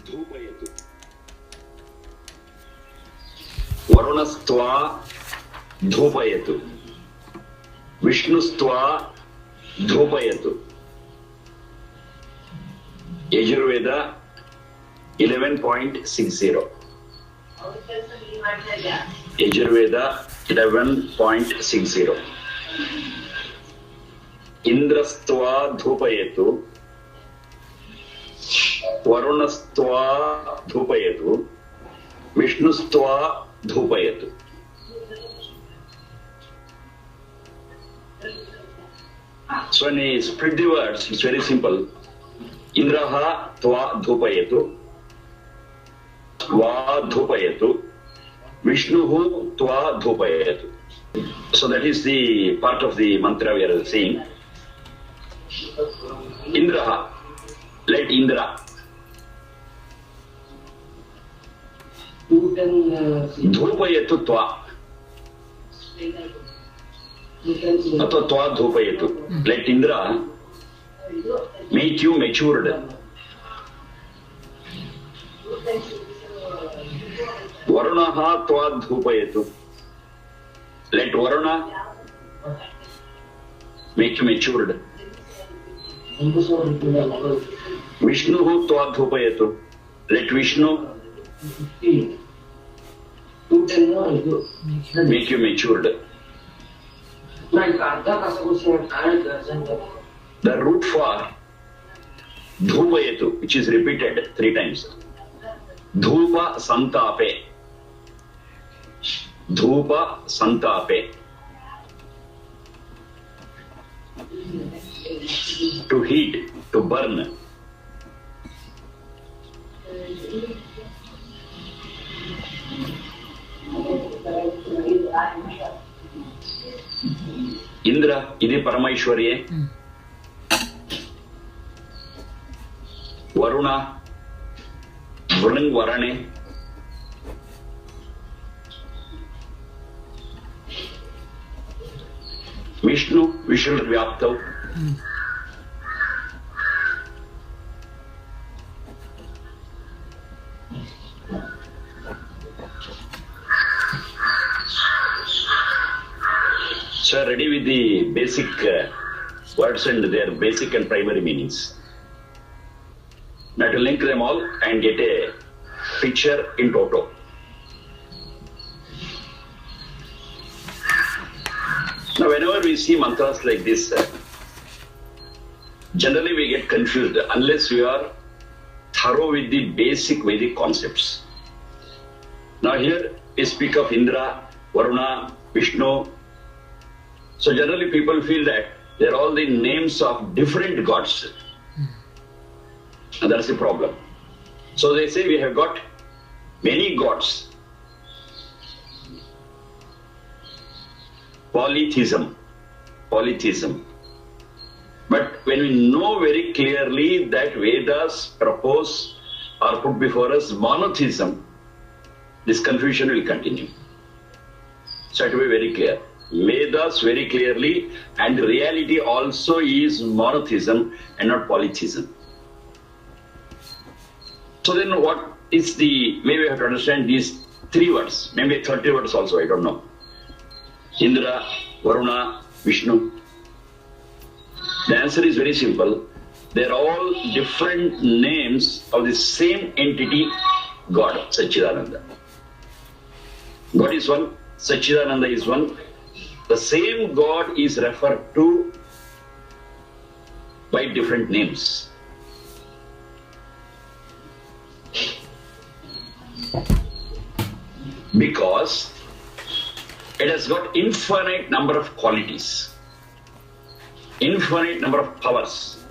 धूपयतु वरुणस्त्वा धूपयतु विष्णुस्त्वा धूपयतु Yajurveda 11.60 Yajurveda 11.60 इंद्रस्त्वा धूपयतु वरुणस्त्वा धूपयतु विष्णुस्त्वा धूपयतु. So when you split the words, it's very simple. Indraha tva dhupayatu, tva dhupayatu, Vishnuhu tva dhupayatu. So that is the part of the mantra we are saying. Indraha, let Indra. Dhupayatu tva. Atva tva dhupayatu. Let Indra make you matured. Varunaha tva dhupayatu. Let Varuna make you matured. Vishnuhu tva dhupayatu. Let Vishnu make you matured. The root for dhupayatu, which is repeated 3 times. Dhupa santape. Dhupa santape. To heat, to burn. Indra, idi Paramaishwarye. Varuna, Vrung Varane. Vishnu, Vishnu Vyaptav. So ready with the basic words and their basic and primary meanings. Now to link them all and get a picture in toto. Now whenever we see mantras like this, generally we get confused unless we are thorough with the basic Vedic concepts. Now here we speak of Indra, Varuna, Vishnu. So generally people feel that they are all the names of different gods. And that's the problem. So they say we have got many gods. Polytheism. Polytheism. But when we know very clearly that Vedas propose or put before us monotheism, this confusion will continue. So it will be very clear. Vedas very clearly, and reality also is monotheism and not polytheism. So then what is the, maybe we have to understand these 3 words, maybe 30 words also, I don't know. Indra, Varuna, Vishnu. The answer is very simple. They are all different names of the same entity, God, Satchidananda. God is one, Satchidananda is one. The same God is referred to by different names. Because it has got infinite number of qualities, infinite number of powers,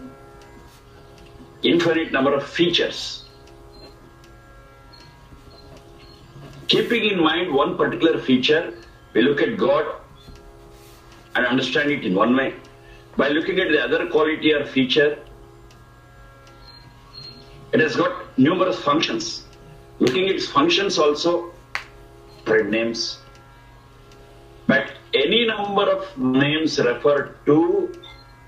infinite number of features. Keeping in mind one particular feature, we look at God and understand it in one way. By looking at the other quality or feature, it has got numerous functions. Looking at its functions also, different names. But any number of names refer to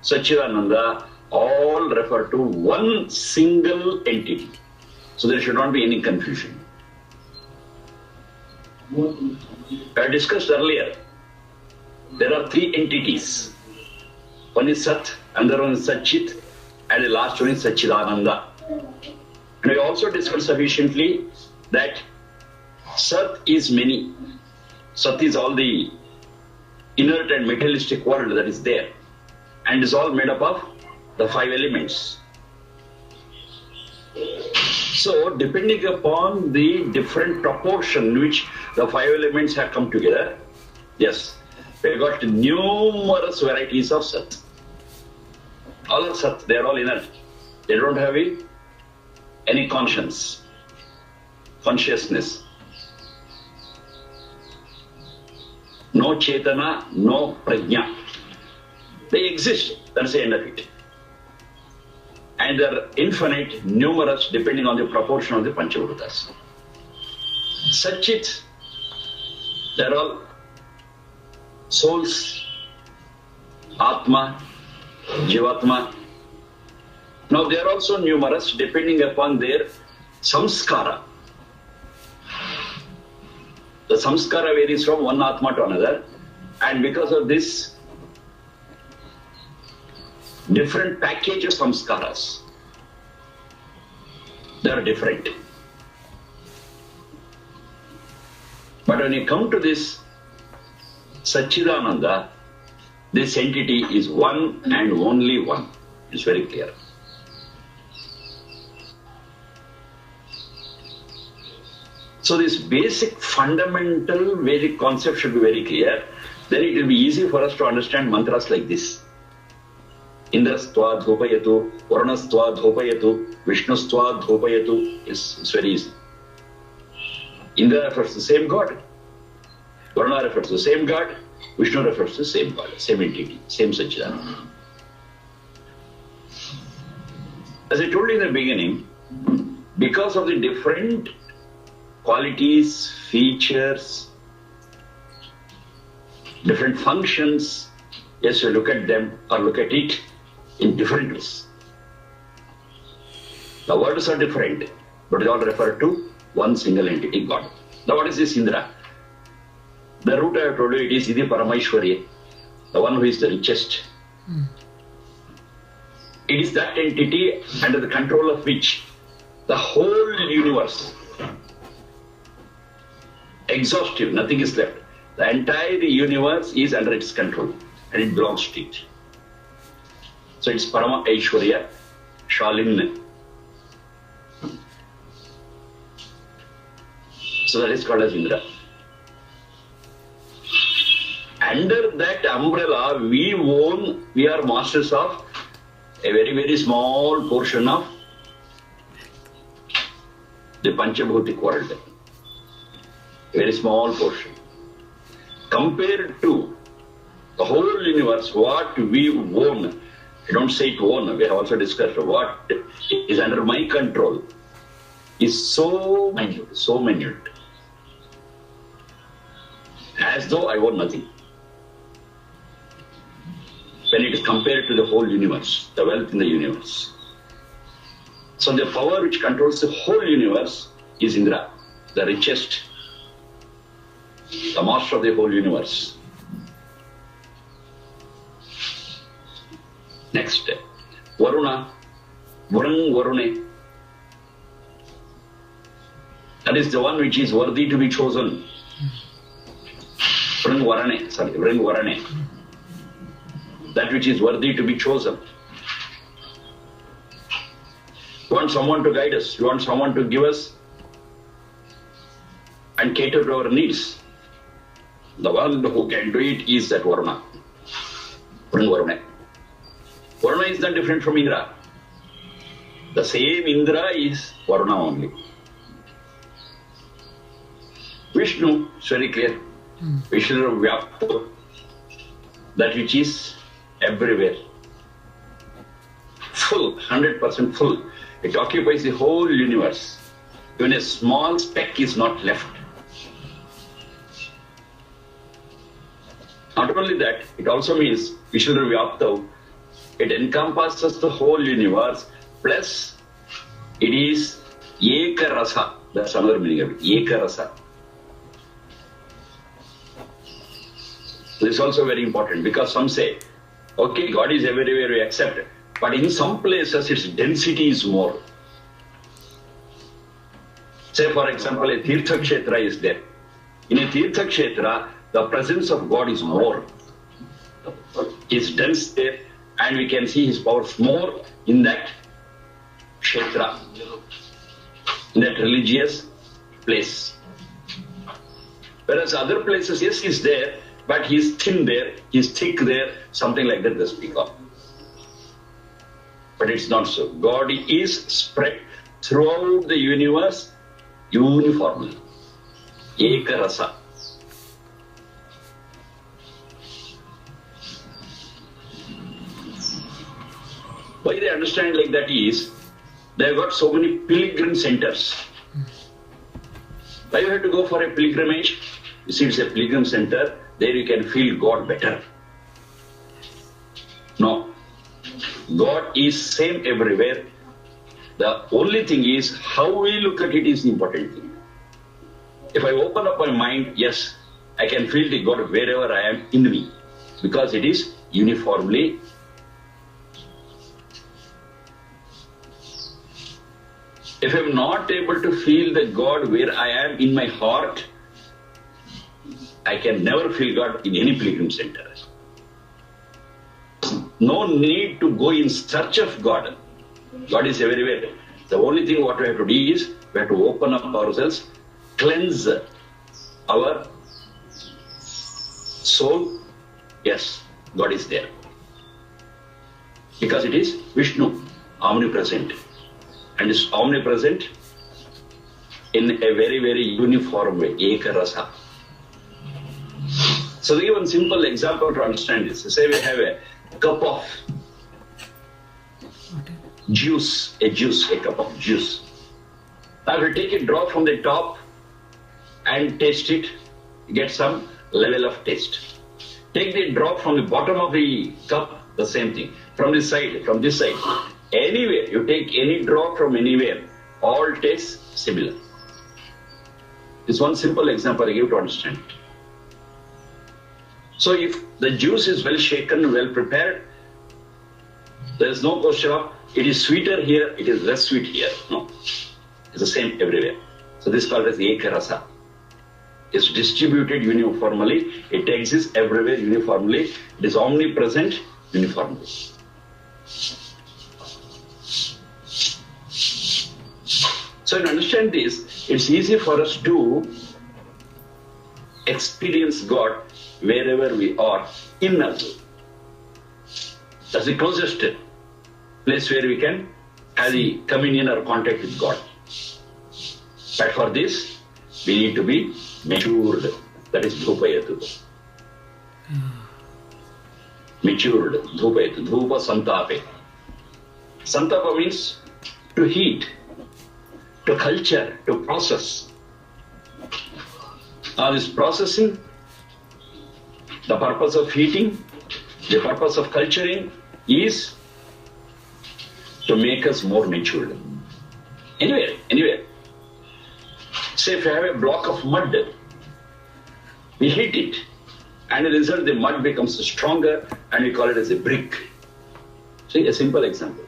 Satchidananda all refer to one single entity. So there should not be any confusion. I discussed earlier, there are three entities. One is Sat, another one is Satchit, and the last one is Satchidananda. And we also discussed sufficiently that Sat is many. Sat is all the inert and materialistic world that is there, and is all made up of the five elements. So, depending upon the different proportion in which the five elements have come together, yes, we have got numerous varieties of Sat. All are Sat, they are all inert. They don't have any conscience, consciousness. No Chetana, no Prajna. They exist, that's the end of it. And they're infinite, numerous, depending on the proportion of the Panchabhutas. Satchit, they're all souls, Atma, Jivatma. Now they are also numerous, depending upon their samskara. The samskara varies from one Atma to another, and because of this, different package of samskaras, they are different. But when you come to this Satchidananda, this entity is one and only one. It's very clear. So this basic fundamental Vedic concept should be very clear. Then it will be easy for us to understand mantras like this. Indrastva dhopayatu, Varunastva dhopayatu, Vishnustva dhopayatu. It's very easy. Indra refers to the same God. Varuna refers to the same God. Vishnu refers to the same God, same entity, same Satchidananda. As I told you in the beginning, because of the different qualities, features, different functions, yes, you look at them or look at it in different ways. The words are different, but they all refer to one single entity, God. Now what is this Indra? The root I have told you, it is Idhi Paramaishwarya, the one who is the richest. It is that entity under the control of which the whole universe, exhaustive, nothing is left. The entire universe is under its control and it belongs to it. So it's Parama Aishwarya, Shalin. So that is called as Indra. Under that umbrella, we are masters of a very, very small portion of the Panchabhutic world. A very small portion. Compared to the whole universe, what we own, I don't say to own, we have also discussed what is under my control is so minute, so minute. As though I own nothing. When it is compared to the whole universe, the wealth in the universe. So the power which controls the whole universe is Indra, the richest, the master of the whole universe. Next, Varuna, Varune. That is the one which is worthy to be chosen. Varane. That which is worthy to be chosen. You want someone to guide us, you want someone to give us and cater to our needs. The one who can do it is that Varuna. Varuna. Varuna is not different from Indra. The same Indra is Varuna only. Vishnu, it's very clear. Vishnu Vyapta, that which is everywhere. Full, 100% full. It occupies the whole universe. Even a small speck is not left. Not only that, it also means Vishnu Vyapta, it encompasses the whole universe, plus it is Eka Rasa. That's another meaning of it, Eka Rasa. This is also very important because some say, okay, God is everywhere, we accept it. But in some places, its density is more. Say, for example, a Tirtha Kshetra is there. In a Tirtha Kshetra, the presence of God is more. Is dense there, and we can see His power more in that Kshetra, in that religious place. Whereas other places, yes, He's there, but He's thin there, He's thick there, something like that they speak of. But it's not so. God is spread throughout the universe uniformly. Eka Rasa. Why they understand like that is, they have got so many pilgrim centers. Why you have to go for a pilgrimage? You see, it's a pilgrim center, there you can feel God better. No. God is same everywhere. The only thing is, how we look at it is the important thing. If I open up my mind, yes, I can feel the God wherever I am in me, because it is uniformly. If I am not able to feel the God where I am in my heart, I can never feel God in any pilgrim center. No need to go in search of God. God is everywhere. The only thing what we have to do is, we have to open up ourselves, cleanse our soul. Yes, God is there. Because it is Vishnu, omnipresent. And is omnipresent in a very, very uniform way, Eka Rasa. So to give one simple example to understand this, say we have a cup of juice, a cup of juice. Now we take a drop from the top and taste it, get some level of taste. Take the drop from the bottom of the cup, the same thing. From this side, from this side. Anywhere, you take any drop from anywhere, all tastes similar. This one simple example I give to understand. So if the juice is well shaken, well prepared, there is no question of it is sweeter here, it is less sweet here. No, it's the same everywhere. So this is called as Eka Rasa. It's distributed uniformly, it exists everywhere uniformly, it is omnipresent uniformly. So to understand this, it's easy for us to experience God wherever we are in us. That's the closest place where we can have the communion or contact with God. But for this, we need to be matured. That is dhupayatu. Matured, dhupayatu, dhupa santape. Santapa means to heat, to culture, to process. Now this processing, the purpose of heating, the purpose of culturing is to make us more matured. Anywhere. Say if you have a block of mud, we heat it, and as a result the mud becomes stronger and we call it as a brick. See, a simple example.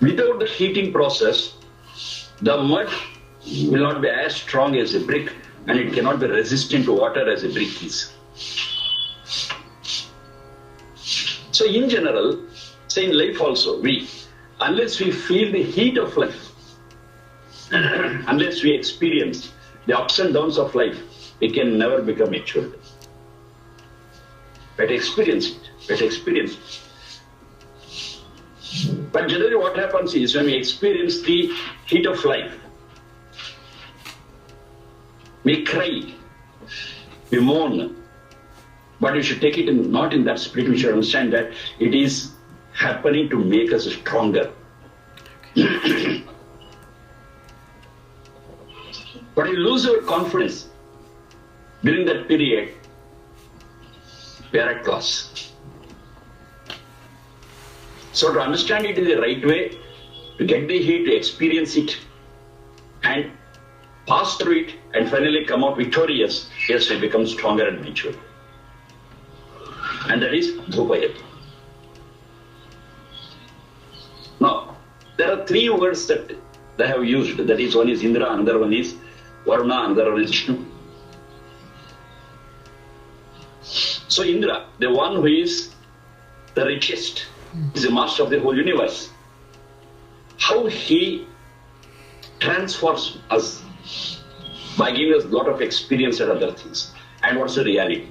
Without the heating process, the mud will not be as strong as a brick and it cannot be resistant to water as a brick is. So in general, say in life also, unless we feel the heat of life, unless we experience the ups and downs of life, we can never become matured. But experience it. But generally what happens is, when we experience the heat of life, we cry, we mourn, but we should take it not in that spirit. We should understand that it is happening to make us stronger. But we lose our confidence during that period, we are at loss. So to understand it in the right way, to get the heat, to experience it, and pass through it, and finally come out victorious, yes, we become stronger and mature. And that is Dhupayati. Now, there are three words that they have used. That is, one is Indra, another one is Varuna, another one is Vishnu. So Indra, the one who is the richest, is the master of the whole universe. How he transforms us by giving us a lot of experience and other things. And what's the reality?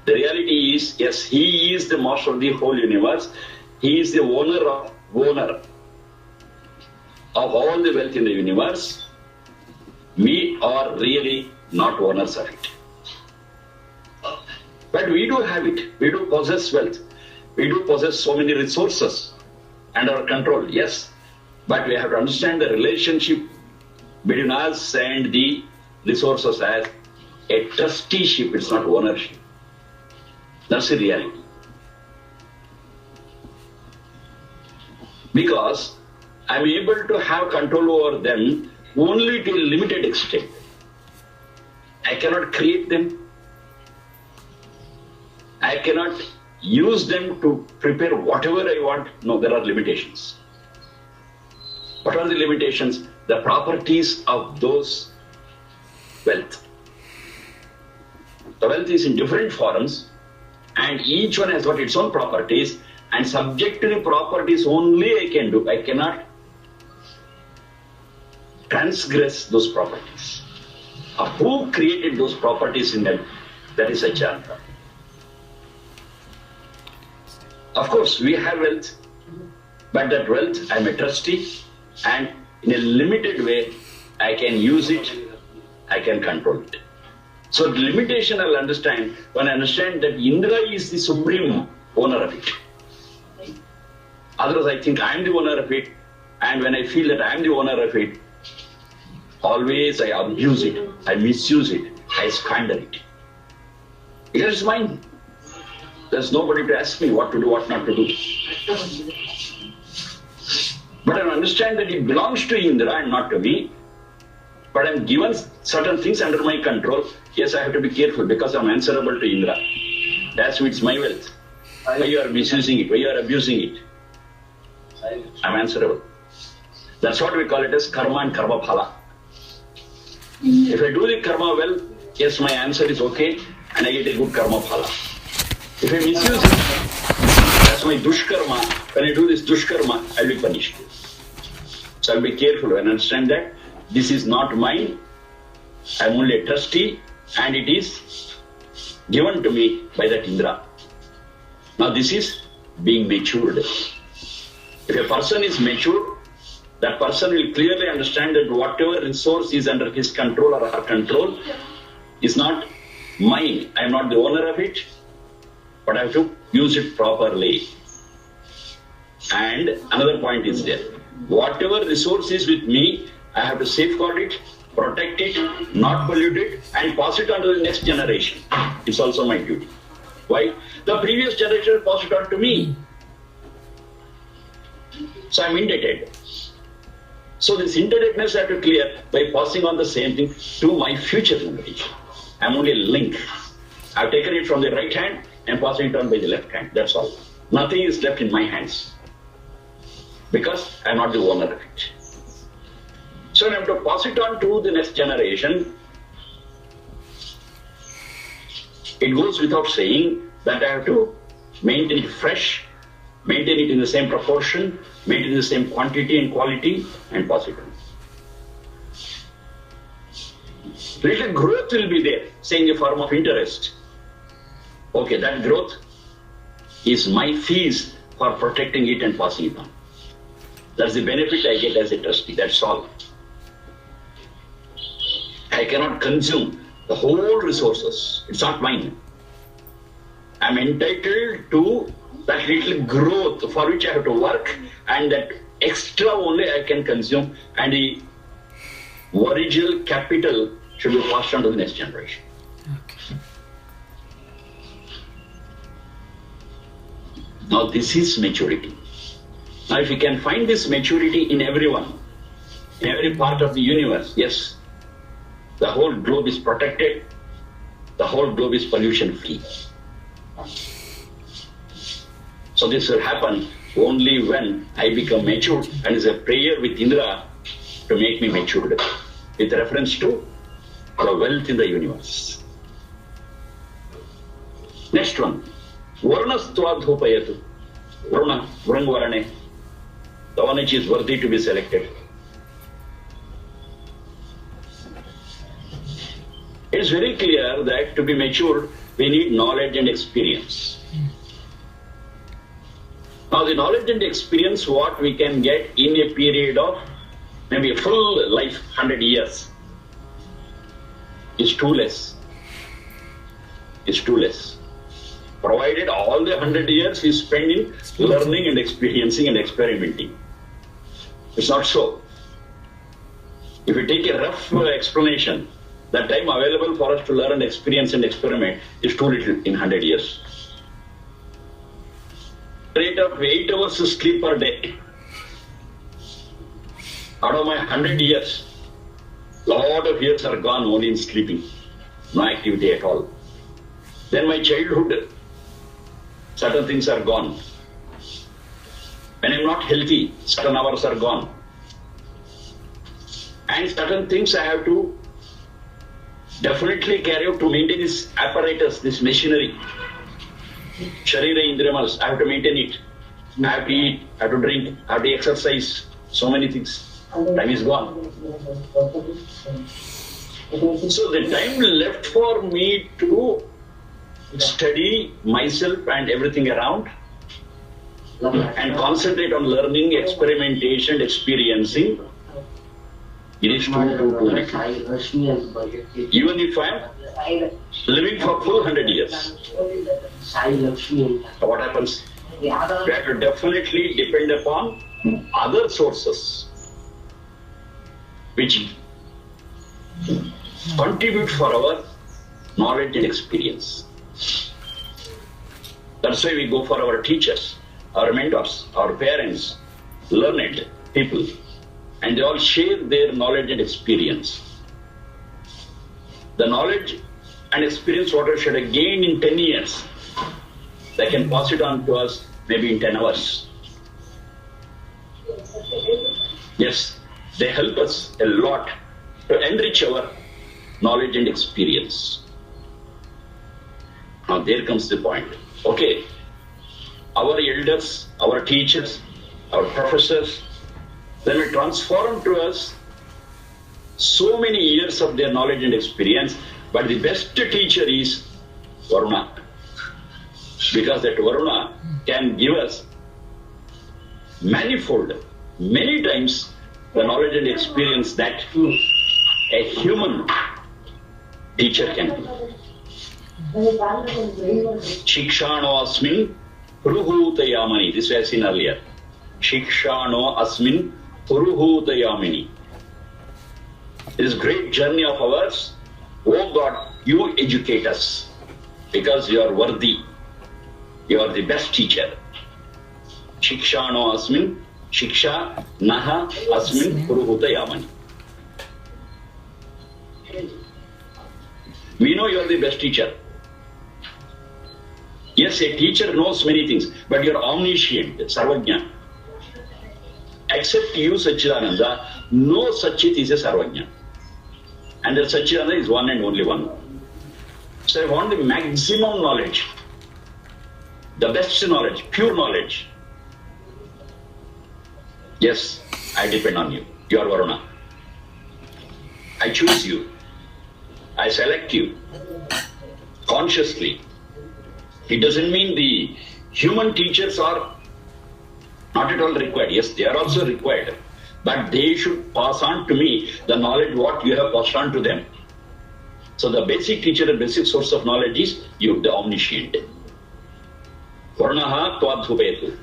The reality is, yes, he is the master of the whole universe. He is the owner of all the wealth in the universe. We are really not owners of it. But we do have it. We do possess wealth. We do possess so many resources under control, yes. But we have to understand the relationship between us and the resources as a trusteeship. It's not ownership. That's the reality. Because I'm able to have control over them only to a limited extent. I cannot create them. I cannot use them to prepare whatever I want. No, there are limitations. What are the limitations? The properties of those wealth. The wealth is in different forms, and each one has got its own properties, and subject to the properties only I can do. I cannot transgress those properties. Who created those properties in them? That is a Janta. Of course, we have wealth, but that wealth, I'm a trustee, and in a limited way, I can use it, I can control it. So the limitation I'll understand when I understand that Indra is the supreme owner of it. Otherwise, I think I'm the owner of it, and when I feel that I'm the owner of it, always I abuse it, I misuse it, I squander it. Because it's mine. There's nobody to ask me what to do, what not to do. But I understand that it belongs to Indra and not to me. But I'm given certain things under my control. Yes, I have to be careful because I'm answerable to Indra. That's why it's my wealth. Why you are misusing it, why you are abusing it. I'm answerable. That's what we call it as karma and karma phala. If I do the karma well, yes, my answer is okay and I get a good karma phala. If I misuse it, that's my dushkarma. When I do this dushkarma, I'll be punished. So I'll be careful and understand that this is not mine. I'm only a trustee and it is given to me by that Indra. Now this is being matured. If a person is mature, that person will clearly understand that whatever resource is under his control or her control is not mine. I'm not the owner of it, but I have to use it properly. And another point is there. Whatever resource is with me, I have to safeguard it, protect it, not pollute it, and pass it on to the next generation. It's also my duty. Why? The previous generation passed it on to me. So I'm indebted. So this indebtedness I have to clear by passing on the same thing to my future generation. I'm only a link. I've taken it from the right hand and passing it on by the left hand. That's all. Nothing is left in my hands. Because I'm not the owner of it. So I have to pass it on to the next generation. It goes without saying that I have to maintain it fresh, maintain it in the same proportion, maintain the same quantity and quality, and pass it on. Little growth will be there, say in the form of interest. Okay, that growth is my fees for protecting it and passing it on. That's the benefit I get as a trustee, that's all. I cannot consume the whole resources. It's not mine. I'm entitled to that little growth for which I have to work, and that extra only I can consume, and the original capital should be passed on to the next generation. Okay. Now this is maturity. Now if you can find this maturity in everyone, in every part of the universe, yes, the whole globe is protected, the whole globe is pollution free. So this will happen only when I become matured, and is a prayer with Indra to make me matured with reference to the wealth in the universe. Next one, Varunastwadhupayatu. Varuna, Vrangvarane, the one which is worthy to be selected. It is very clear that to be matured, we need knowledge and experience. Now the knowledge and experience what we can get in a period of maybe a full life, 100 years, is too less. Is too less. Provided all the 100 years is spent in learning and experiencing and experimenting. It's not so. If you take a rough explanation, the time available for us to learn and experience and experiment is too little in 100 years. Rate of 8 hours of sleep per day. Out of my 100 years, lot of years are gone only in sleeping, no activity at all. Then my childhood, certain things are gone. When I'm not healthy, certain hours are gone. And certain things I have to definitely carry out to maintain this apparatus, this machinery. Sharira Indriyamas, I have to maintain it. I have to eat, I have to drink, I have to exercise, so many things. Time is gone. So the time left for me to study myself and everything around and concentrate on learning, experimentation, experiencing, it is too little. Even if I am living for full 100 years. So what happens? We have to definitely depend upon other sources which contribute for our knowledge and experience. That's why we go for our teachers, our mentors, our parents, learned people, and they all share their knowledge and experience. The knowledge and experience what we should have gained in 10 years, they can pass it on to us maybe in 10 hours. Yes, they help us a lot to enrich our knowledge and experience. Now there comes the point. Okay, our elders, our teachers, our professors, they will transform to us so many years of their knowledge and experience, but the best teacher is Varuna. Because that Varuna can give us manifold, many times the knowledge and experience that a human teacher can do. Shikshano asmin puruhutayamani. This we have seen earlier. Shikshano asmin puruhutayamani. This great journey of ours, oh God, you educate us because you are worthy. You are the best teacher. Shikshano asmin, shiksha naha asmin puruhutayamani. We know you are the best teacher. Yes, a teacher knows many things, but you are omniscient, Sarvajna. Except you, Satchidananda, no Satchit is a Sarvajna. And that Satchidananda is one and only one. So I want the maximum knowledge, the best knowledge, pure knowledge. Yes, I depend on you. You are Varuna. I choose you. I select you consciously. It doesn't mean the human teachers are not at all required. Yes, they are also required. But they should pass on to me the knowledge what you have passed on to them. So the basic teacher and basic source of knowledge is you, the omniscient. Varunaha twadhupetu.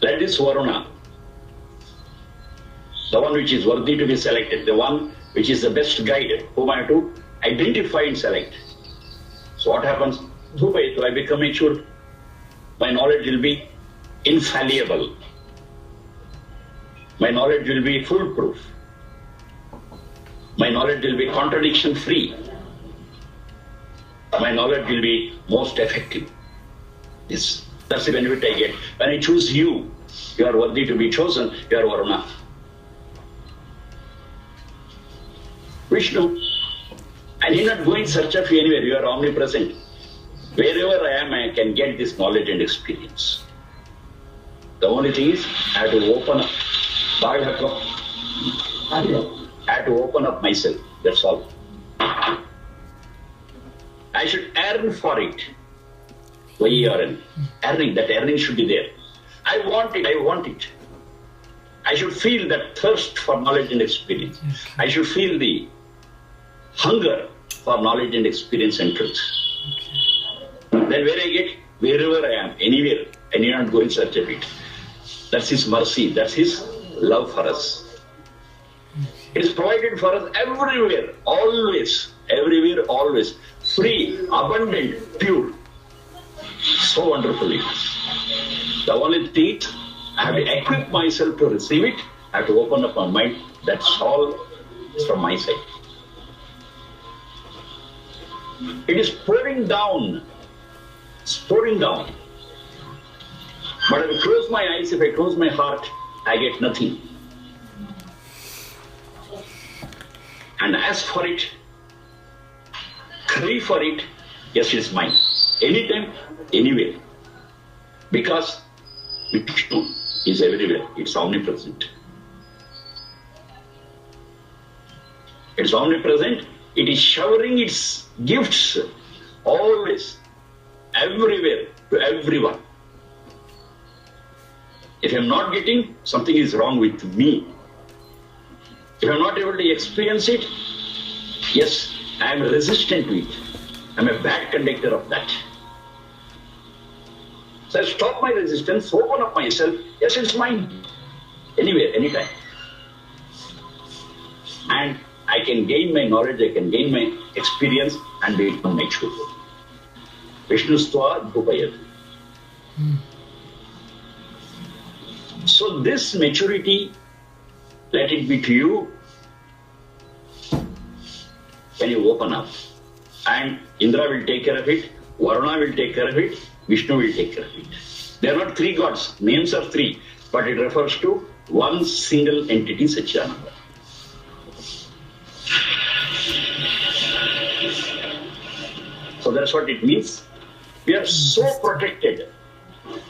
Let this Varuna, the one which is worthy to be selected, the one which is the best guide, whom I have to identify and select. So what happens? Dhupetu, I become mature. My knowledge will be infallible. My knowledge will be foolproof. My knowledge will be contradiction free. My knowledge will be most effective. Yes, that's the benefit I get. When I choose you, you are worthy to be chosen, you are Varuna. Vishnu, I need not go in search of you anywhere, you are omnipresent. Wherever I am, I can get this knowledge and experience. The only thing is, I have to open up. I have to open up myself, that's all. I should yearn for it. Y-E-R-N. Earning, that earning should be there. I want it. I should feel that thirst for knowledge and experience. I should feel the hunger for knowledge and experience and truth. Then where I get, wherever I am, anywhere, I need not go in search of it. That's His mercy, that's His love for us. It is provided for us everywhere, always, everywhere, always. Free, abundant, pure. So wonderfully. The only thing, I have to equip myself to receive it. I have to open up my mind. That's all from my side. It is pouring down. It's pouring down. But if I close my eyes, if I close my heart, I get nothing. And ask for it, crave for it, yes, it's mine. Anytime, anywhere. Because Vishnu is everywhere. It's omnipresent. It's omnipresent. It is showering its gifts always, everywhere, to everyone. If I'm not getting, something is wrong with me. If I'm not able to experience it, yes, I am resistant to it. I'm a bad conductor of that. So I stop my resistance, open up myself. Yes, it's mine. Anywhere, anytime. And I can gain my knowledge, I can gain my experience and become mature. Vishnustva Dhupayat. So this maturity, let it be to you when you open up. And Indra will take care of it, Varuna will take care of it, Vishnu will take care of it. They are not three gods, names are three, but it refers to one single entity, Satchidananda. So that's what it means. We are so protected,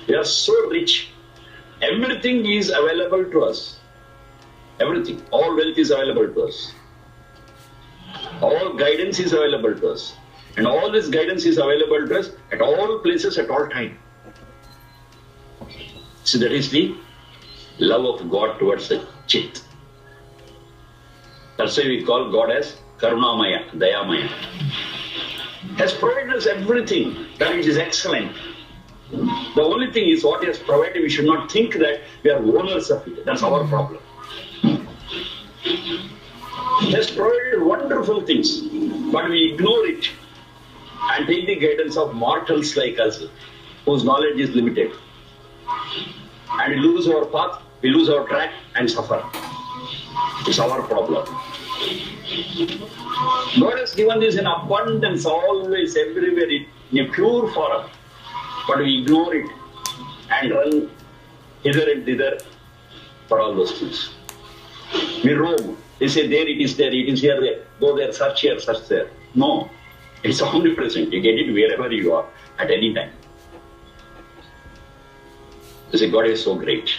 we are so rich. Everything is available to us. Everything, all wealth is available to us. All guidance is available to us. And all this guidance is available to us at all places, at all time. So that is the love of God towards the Chit. That's why we call God as Karunamaya, Dayamaya. Has provided us everything, that which is excellent. The only thing is what He has provided, we should not think that we are owners of it. That's our problem. He has provided wonderful things, but we ignore it and take the guidance of mortals like us, whose knowledge is limited. And we lose our path, we lose our track and suffer. It's our problem. God has given this in abundance, always, everywhere, in a pure form. But we ignore it and run hither and thither for all those things. We roam. They say there it is there, it is here, there. Go there, search here, search there. No. It's omnipresent. You get it wherever you are, at any time. You say God is so great.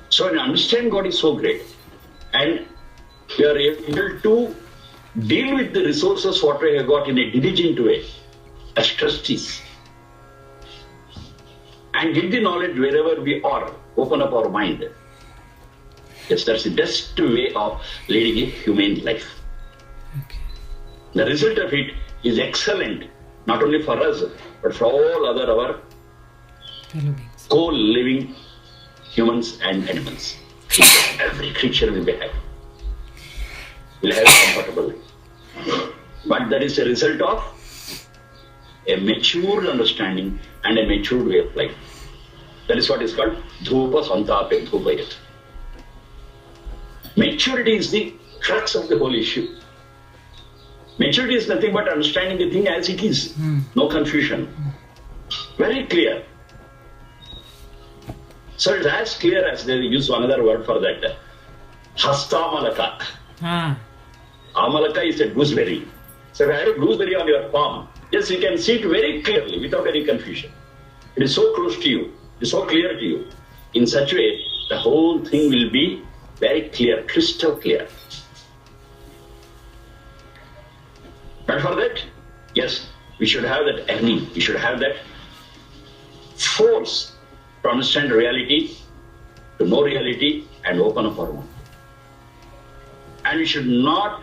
So when you understand God is so great, and you are able to deal with the resources what we have got in a diligent way, as trustees, and get the knowledge wherever we are, open up our mind. Yes, that's the best way of leading a humane life. Okay. The result of it is excellent, not only for us, but for all other our co-living humans and animals. Every creature will be happy. Will have a comfortable life. But that is a result of a mature understanding and a mature way of life. That is what is called dhupa santape dhupayat. Maturity is the crux of the whole issue. Maturity is nothing but understanding the thing as it is. No confusion. Very clear. So it's as clear as they use another word for that. Hastamalaka. Amalaka is a gooseberry. So if you have a gooseberry on your palm, yes, you can see it very clearly without any confusion. It is so close to you. It is so clear to you. In such a way, the whole thing will be very clear, crystal clear. But for that, yes, we should have that yearning. We should have that force to understand reality, to know reality, and open up our mind. And we should not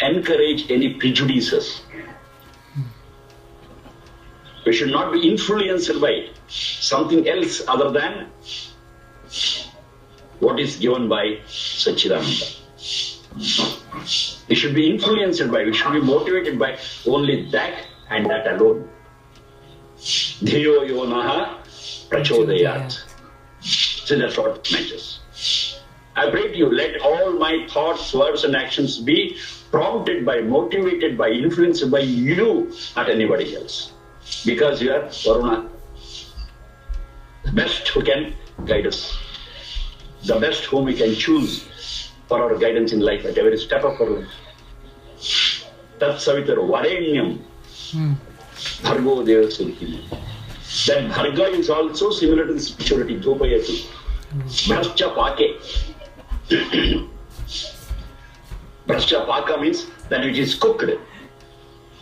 encourage any prejudices. We should not be influenced by something else other than what is given by Satchidananda. We should be influenced by, we should be motivated by only that and that alone. Dhiyo yonaha prachodayat. So that's what matters. I pray to you, let all my thoughts, words and actions be prompted by, motivated by, influenced by you, not anybody else. Because you are Varuna, the best who can guide us, the best whom we can choose for our guidance in life at every step of our life. Tat Savitar Varenyam Bhargo Devasya. That Bharga is also similar to this maturity, Dhupayatu. Brascha Pake. Brascha Paka means that it is cooked,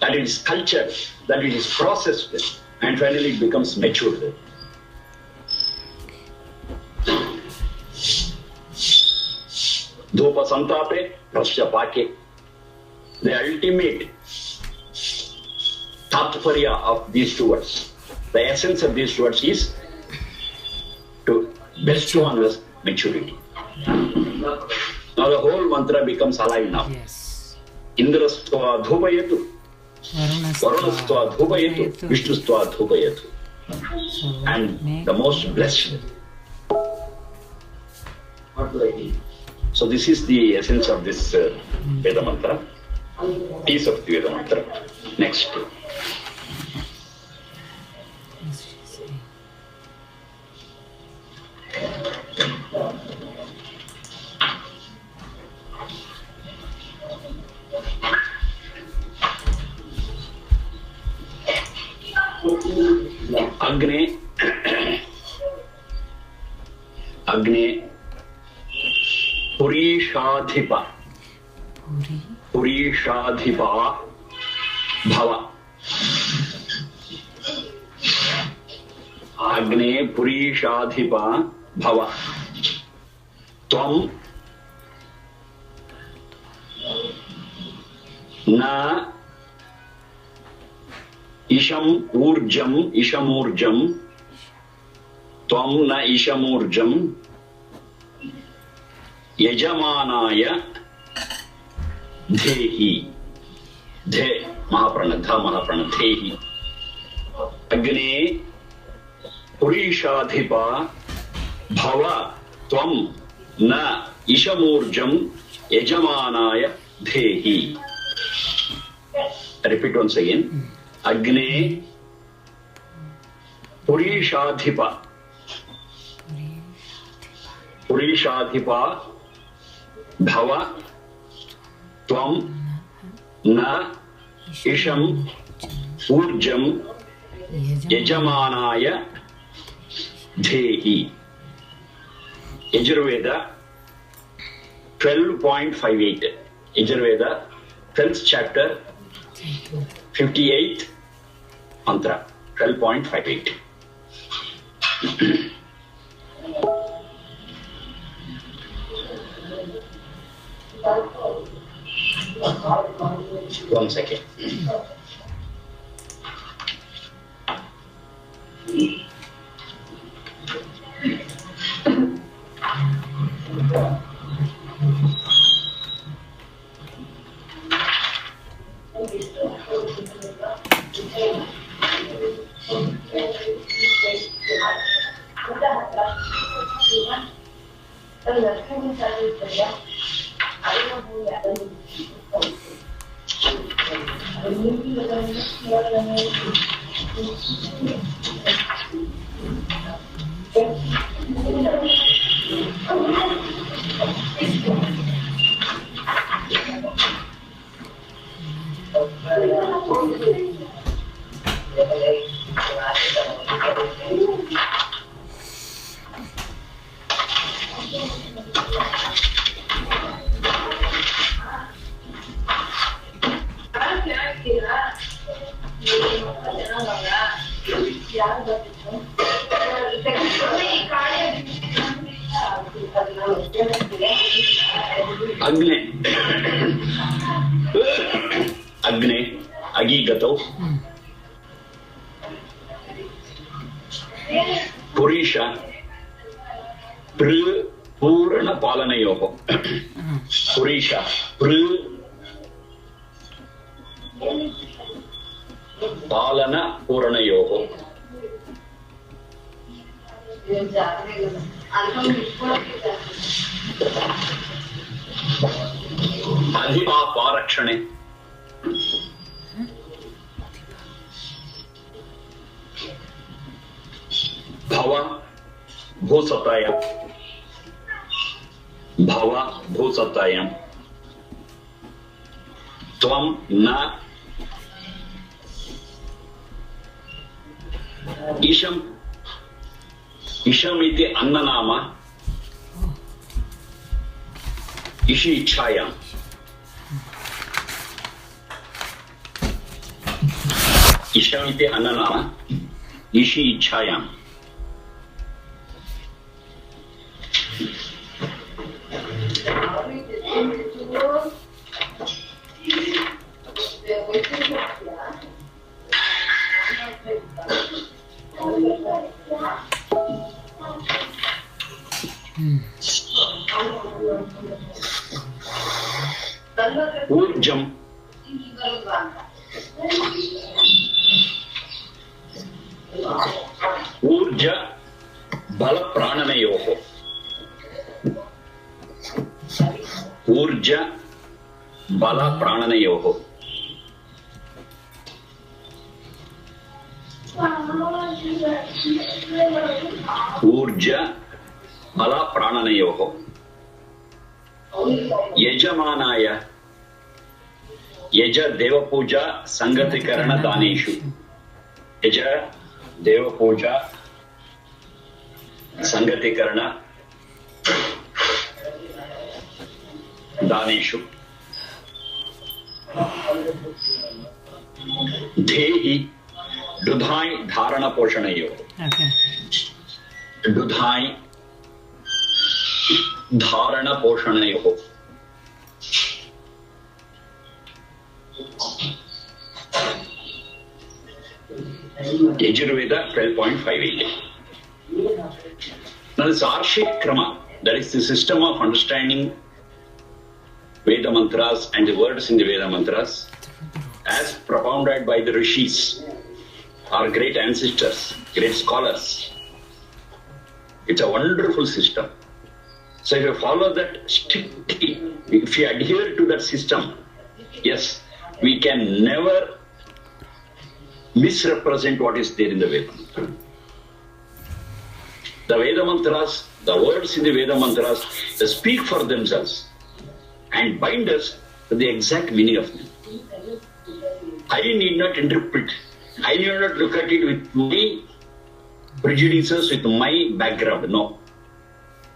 that it is cultured, that it is processed, and finally it becomes matured. Dhupa santape, brascha pake. The ultimate tatparya of these two words, the essence of these two words is to bestow on us maturity. Now the whole mantra becomes alive now. Yes. Indrastva dhupayatu, Varunastva dhupayatu, Vishnustva dhupayatu. And the most blessed. So this is the essence of this Veda mantra, piece of the Veda mantra. Next. Agne Purishadhipa Bhava. Agne Purishadhipa Bhava. Tvam na Ishamurjam Tvam na Ishamurjam Yajamanaya Dhehi. The Mahaprana, Dha Mahaprana, Dhehi. Agne Purishadhipa Bhava Tvam na Ishamurjam Yajamanaya Dhehi. I repeat once again. Agne Purishadhipa Bhava Tvam na Isham Urjam Yajamanaya Dhehi. Yajurveda 12.58. Yajurveda 12th chapter 58th mantra 12.58. One second. Agne. Agne. Agigato. Purisha. Purana Palanayoho. Purisha. Palana Puranayoho. Adhipa Parakshane. Bhava Bhusataya. Bhava Bhusatayam. Tvam na Isham. Isham iti Annanama. Ishi Ichayam. Isham iti Annanama. Ishi Ichayam. Urjam. Urja Bala Prananayoho. Urja Bala Prananayoho. Urja Bala Prananayoho. Yajamanaya. Yaja Deva Puja Sangatikarana Daneshu. Yaja Deva Puja Sangatikarana Daneshu. Dehi Dudhai Dharana Poshanayo. Okay. Dudhai Dharana Poshanayo. Yajurveda 12.58. Now this Arshik Krama, that is the system of understanding Veda mantras and the words in the Veda mantras as propounded by the rishis, our great ancestors, great scholars. It's a wonderful system. So if you follow that strictly, if you adhere to that system, yes, we can never misrepresent what is there in the Veda. The Veda mantras, the words in the Veda mantras, they speak for themselves and bind us to the exact meaning of them. I need not interpret. I need not look at it with my prejudices, with my background. No.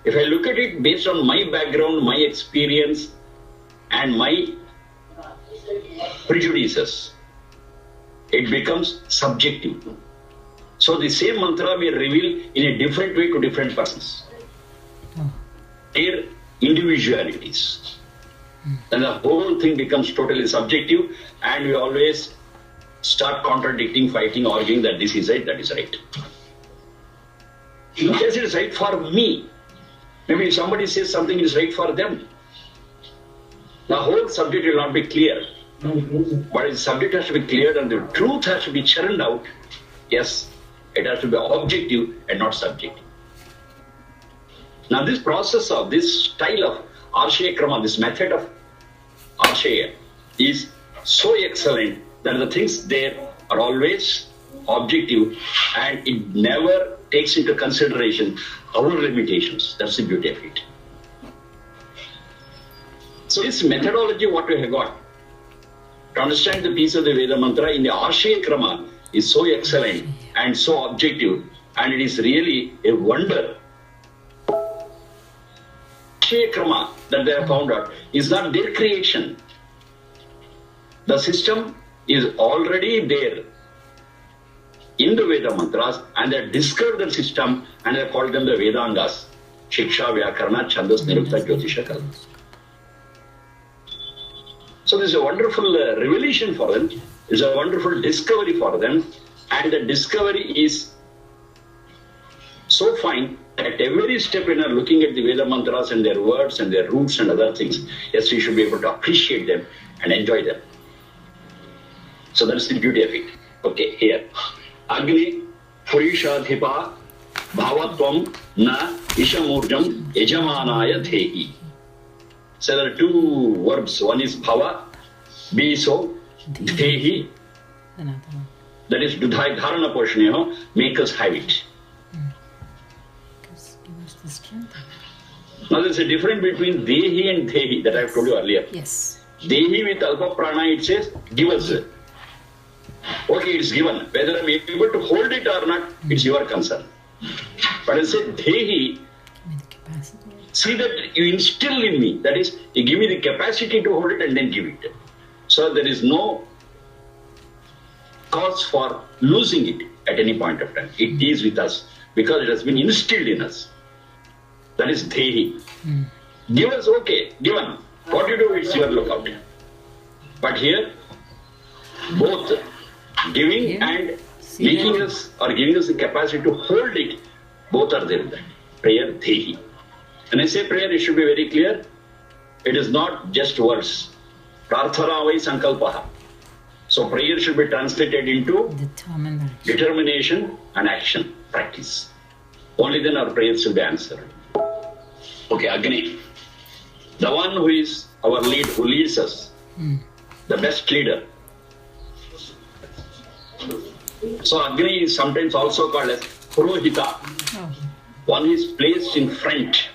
If I look at it based on my background, my experience, and my prejudices, it becomes subjective. So the same mantra may reveal in a different way to different persons. Their individualities. Then the whole thing becomes totally subjective, and we always start contradicting, fighting, arguing that this is right, that is right. Yes, it is right for me. Maybe if somebody says something is right for them, the whole subject will not be clear. But the subject has to be cleared and the truth has to be churned out. Yes, it has to be objective and not subjective. Now this process of this style of Arshaya Krama, this method of Arshaya is so excellent that the things there are always objective and it never takes into consideration our limitations. That's the beauty of it. So this methodology what we have got to understand the piece of the Veda mantra in the Arshaya Krama is so excellent and so objective, and it is really a wonder. Arshaya Krama that they have found out is not their creation. The system is already there in the Veda mantras, and they discovered the system and they called them the Vedangas. Shiksha, Vyakarana, Chandas, Nirukta, Jyotisha, Karma. So this is a wonderful revelation for them. It's a wonderful discovery for them. And the discovery is so fine that every step when you are looking at the Veda mantras and their words and their roots and other things, yes, we should be able to appreciate them and enjoy them. So that's the beauty of it. Okay, here. Agni Purishadhipa Bhavatvam Na Ishamurjam Yajamanaya Thehi. So there are two verbs. One is bhava, be so, thehi. That is dudhai dharana portion, make us have it. Now there is a difference between dehi and thehi that I have told you earlier. Yes. Dehi with alpa prana, it says, give us. Okay, it's given. Whether I am able to hold it or not, it's your concern. But I say dehi, see that you instill in me, that is, you give me the capacity to hold it and then give it. So there is no cause for losing it at any point of time. It is with us because it has been instilled in us. That is Dehi. Give us, okay, given. What you do, it's your lookout. But here, both giving and making us or giving us the capacity to hold it, both are there in that. Prayer, Dehi. When I say prayer, it should be very clear. It is not just words. Prarthana vai sankalpaha. So prayer should be translated into determination and action, practice. Only then our prayers will be answered. Okay, Agni. The one who is our lead, who leads us, the best leader. So Agni is sometimes also called as Purohita. One is placed in front,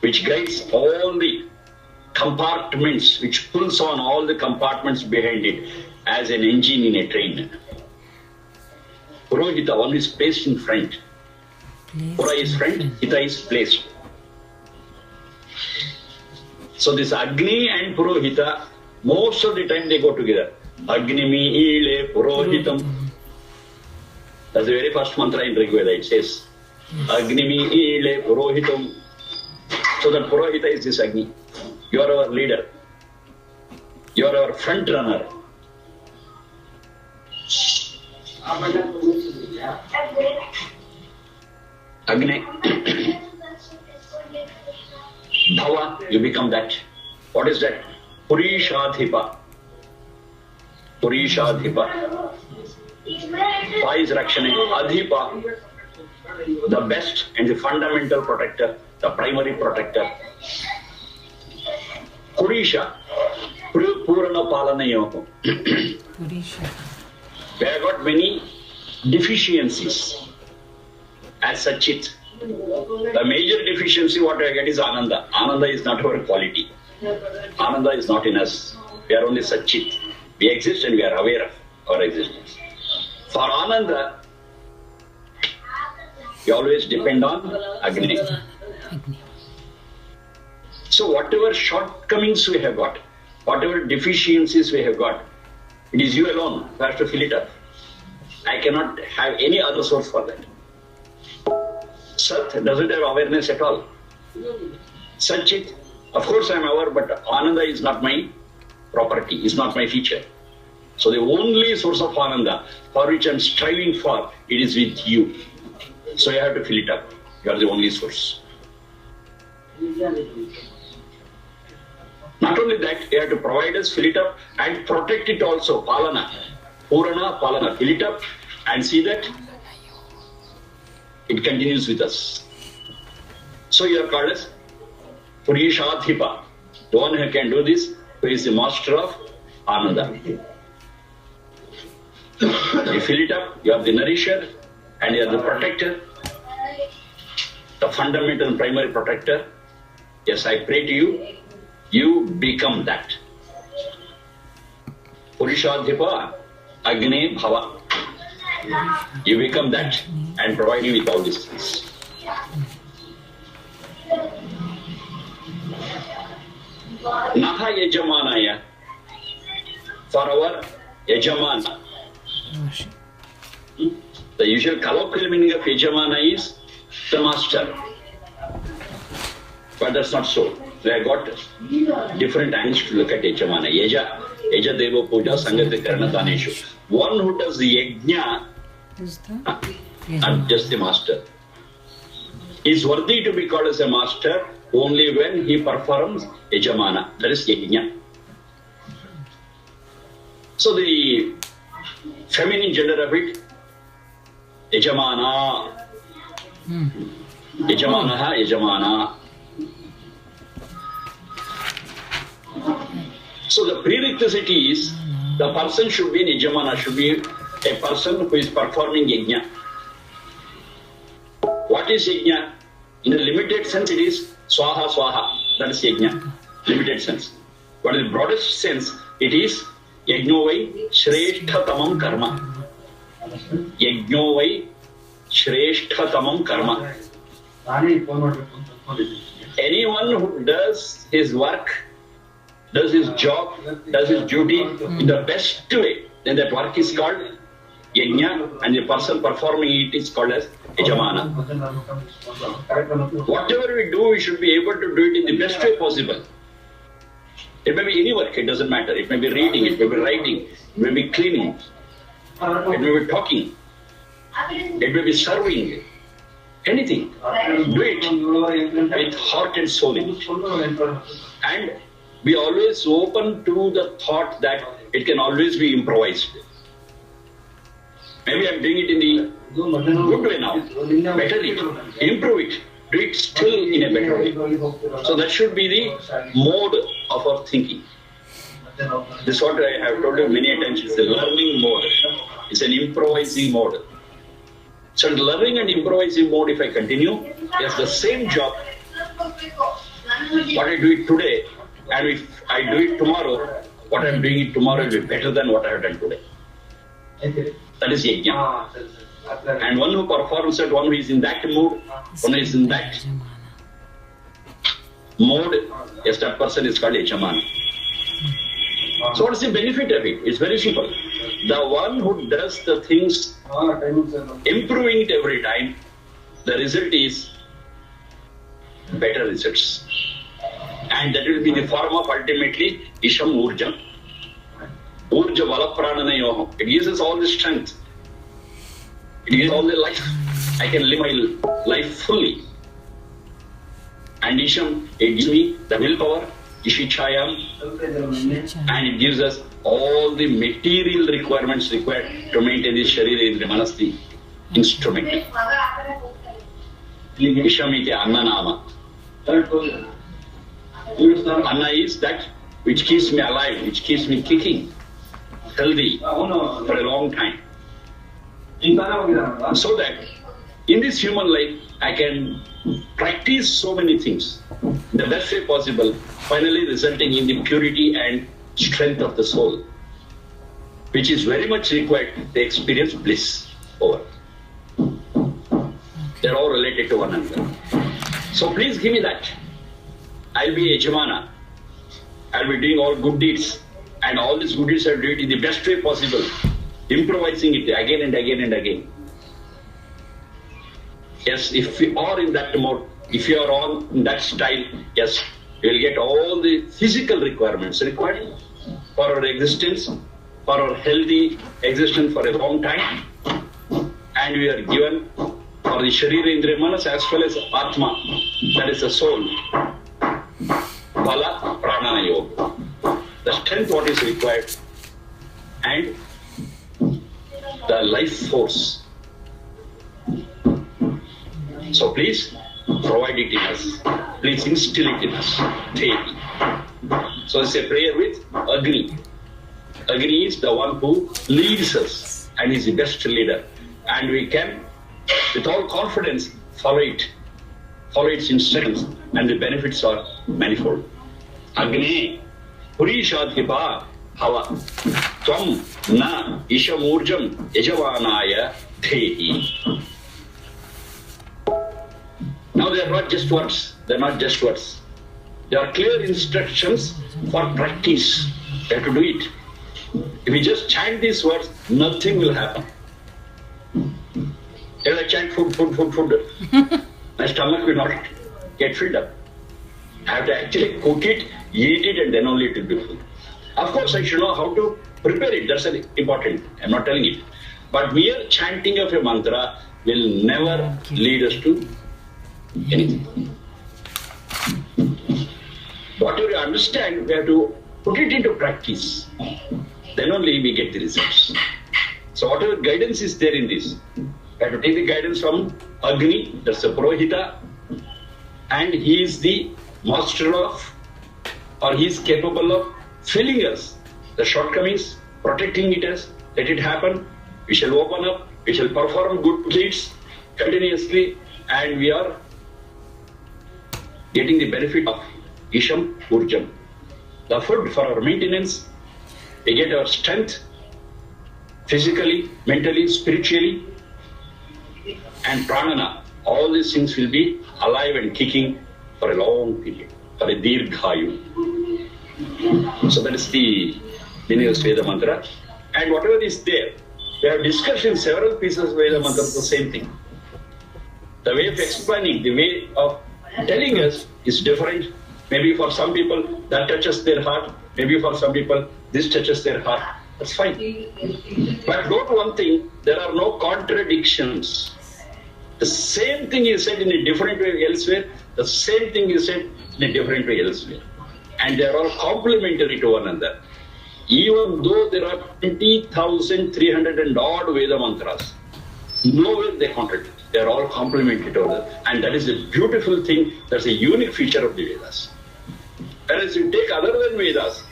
which guides all the compartments, which pulls on all the compartments behind it as an engine in a train. Purohita, one is placed in front. Pura is front, Hita is placed. So this Agni and Purohita, most of the time they go together. Agni mi ile Purohitam. That's the very first mantra in Rig Veda. It says, Agni mi ile Purohitam. So that Purohita is this Agni. You are our leader. You are our front runner. Agni. Bhava, you become that. What is that? Purishadhipa. Purishadhipa. Pa is Rakshane. Adhipa, the best and the fundamental protector, the primary protector. Purisha, Purana Palanayoho. We have got many deficiencies as such it. The major deficiency what I get is Ananda. Ananda is not our quality. Ananda is not in us. We are only Satchit. We exist and we are aware of our existence. For Ananda, we always depend on Agni. So whatever shortcomings we have got, whatever deficiencies we have got, it is you alone who has to fill it up. I cannot have any other source for that. Sat doesn't have awareness at all. Satchit, of course I am aware, but Ananda is not my property, is not my feature. So the only source of Ananda for which I am striving for, it is with you. So you have to fill it up. You are the only source. Not only that, you have to provide us, fill it up, and protect it also. Palana. Purana, Palana. Fill it up and see that It continues with us. So you are called as Purishadhipa, the one who can do this, who is the master of Ananda. You fill it up, you are the nourisher, and you are the protector, the fundamental and primary protector. Yes, I pray to you, you become that. Purishadhipa Agni Bhava. You become that and provide you with all these things. Naha Yajamanaya. For our Yajamana. The usual colloquial meaning of Yajamana is the master. But that's not so. They have got different angles to look at Yajamana. Yaja Devo Puja Sangati Karana Daneshu. One who does the Yajna, not just the master, is worthy to be called as a master only when he performs Yajamana. That is Yajna. So the feminine gender of it, Yajamana. Yajamanaha, Yajamana. So the prerequisite is the person should be an Yajamana, should be a person who is performing Yajna. What is Yajna? In a limited sense, it is Swaha Swaha. That is Yajna. Limited sense. But in the broadest sense, it is Yajnovai Shreshtatamam Karma. Yajnovai Shreshtatamam Karma. Anyone who does his work, does his job, does his duty in the best way, then that work is called Yajna, and the person performing it is called as Yajamana. Whatever we do, we should be able to do it in the best way possible. It may be any work, it doesn't matter. It may be reading, it may be writing, it may be cleaning, it may be talking, it may be serving. Anything. Do it with heart and soul in it. And be always open to the thought that it can always be improvised. Maybe I'm doing it in the good way now. Better it. Improve it. Do it still in a better way. So that should be the mode of our thinking. This is what I have told you many times. It's a learning mode. It's an improvising mode. So in learning and improvising mode, if I continue, it's the same job. What I do it today, and if I do it tomorrow, what I'm doing it tomorrow will be better than what I have done today. That is Yajna. And one who performs it, one who is in that mood, one who is in that mode, yes, that person is called Yajamana. So what is the benefit of it? It's very simple. The one who does the things, improving it every time, the result is better results. And that will be the form of ultimately Isham Urjam. Urja Valaprananayoham. It gives us all the strength. It gives all the life. I can live my life fully. And Isham, it gives me the willpower, Ishichayam, and it gives us all the material requirements required to maintain this Sharira Indriya Manasti instrument. Isham iti Anna Nama. Anna is that which keeps me alive, which keeps me kicking, healthy for a long time. So that in this human life, I can practice so many things the best way possible, finally resulting in the purity and strength of the soul, which is very much required to experience bliss over. They're all related to one another. So please give me that. I'll be a Yajamana. I'll be doing all good deeds. And all these good deeds I'll do it in the best way possible. Improvising it again and again and again. Yes, if we are in that mode, if you are on in that style, yes, you will get all the physical requirements required for our existence, for our healthy existence for a long time. And we are given for the Sharira Indriya Manas as well as Atma, that is the soul. Bala Pranana Yoga. The strength what is required and the life force So please provide it in us. Please instill it in us. Faith. So it's a prayer with Agni. Agni is the one who leads us and is the best leader. And we can, with all confidence, follow it. Follow its instructions, and the benefits are manifold. Agni, Purishadhipa, Hava, Tvam, Na, Ishamurjam, Yajavanaya, Dehi. Now they are not just words. They are not just words. They are clear instructions for practice. We have to do it. If we just chant these words, nothing will happen. If I chant food, my stomach will not get filled up. I have to actually cook it, eat it, and then only it will be full. Of course, I should know how to prepare it. That's important. I'm not telling it. But mere chanting of a mantra will never lead us to anything. Whatever you understand, we have to put it into practice. Then only we get the results. So whatever guidance is there in this, we have to take the guidance from Agni, that's the Purohita, and he is the master of, or he is capable of filling us the shortcomings, protecting it us, let it happen. We shall open up, we shall perform good deeds continuously, and we are getting the benefit of Isham Urjam. The food for our maintenance, we get our strength physically, mentally, spiritually, and pranana. All these things will be alive and kicking for a long period, for a dirghayu. So that is the meaning of Veda mantra. And whatever is there, we have discussed in several pieces of Veda mantra the same thing. The way of explaining, the way of telling us is different. Maybe for some people that touches their heart, maybe for some people this touches their heart. That's fine. But note one thing, there are no contradictions. The same thing is said in a different way elsewhere, the same thing is said in a different way elsewhere. And they are all complementary to one another. Even though there are 20,300 and odd Veda mantras, nowhere they contradict. They are all complementary to one another. And that is a beautiful thing, that's a unique feature of the Vedas. Whereas you take other than Vedas,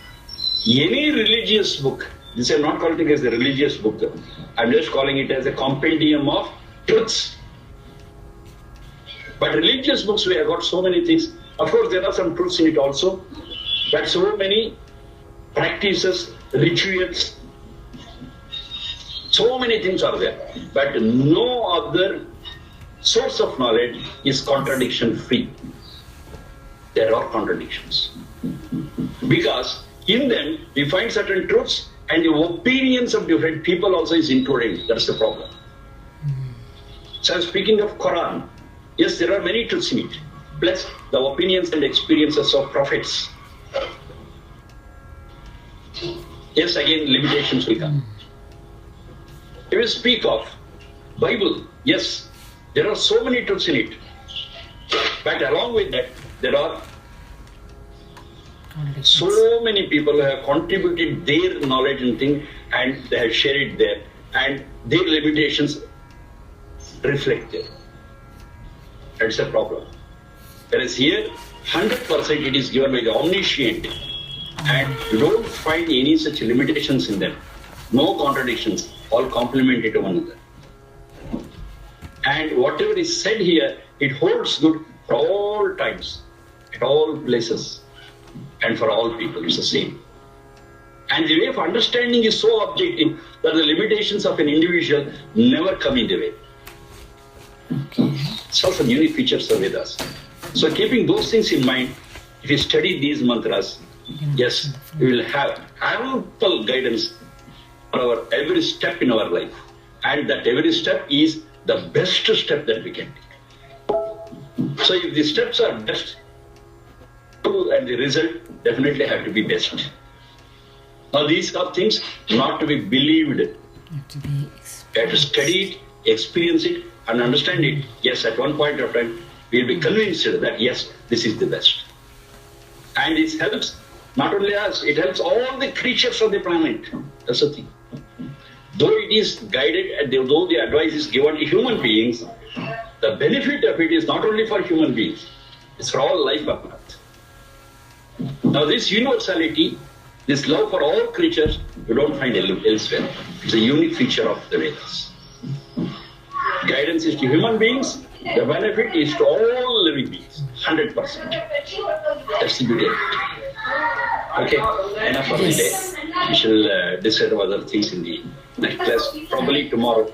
any religious book, this I'm not calling it as a religious book, I'm just calling it as a compendium of truths. But religious books, we have got so many things. Of course, there are some truths in it also, but so many practices, rituals, so many things are there. But no other source of knowledge is contradiction free. There are contradictions. Because in them, we find certain truths and the opinions of different people also is included. That's the problem. So I'm speaking of Quran. Yes, there are many truths in it. Plus the opinions and experiences of prophets. Yes, again, limitations will come. If we speak of Bible, yes, there are so many truths in it. But along with that, there are so many people who have contributed their knowledge and thing, and they have shared it there, and their limitations reflect there. That's the problem. Whereas here, 100% it is given by the omniscient, and you don't find any such limitations in them. No contradictions, all complementary to one another. And whatever is said here, it holds good for all times, at all places, and for all people. It's the same. And the way of understanding is so objective that the limitations of an individual never come in the way. It's also unique features of Vedas. So keeping those things in mind, if you study these mantras, yes, we will have ample guidance for our every step in our life. And that every step is the best step that we can take. So if the steps are best, and the result definitely have to be best. Now these are things not to be believed. You have to study it, experience it, and understand it. Yes, at one point of time, we will be convinced that yes, this is the best. And it helps not only us, it helps all the creatures of the planet. That's the thing. Though it is guided, and though the advice is given to human beings, the benefit of it is not only for human beings, it's for all life on earth. Now this universality, this love for all creatures, you don't find elsewhere. It's a unique feature of the Vedas. Guidance is to human beings, the benefit is to all living beings, 100%. That's the beauty of it. Okay, enough for the day. We shall discuss other things in the next class, probably tomorrow.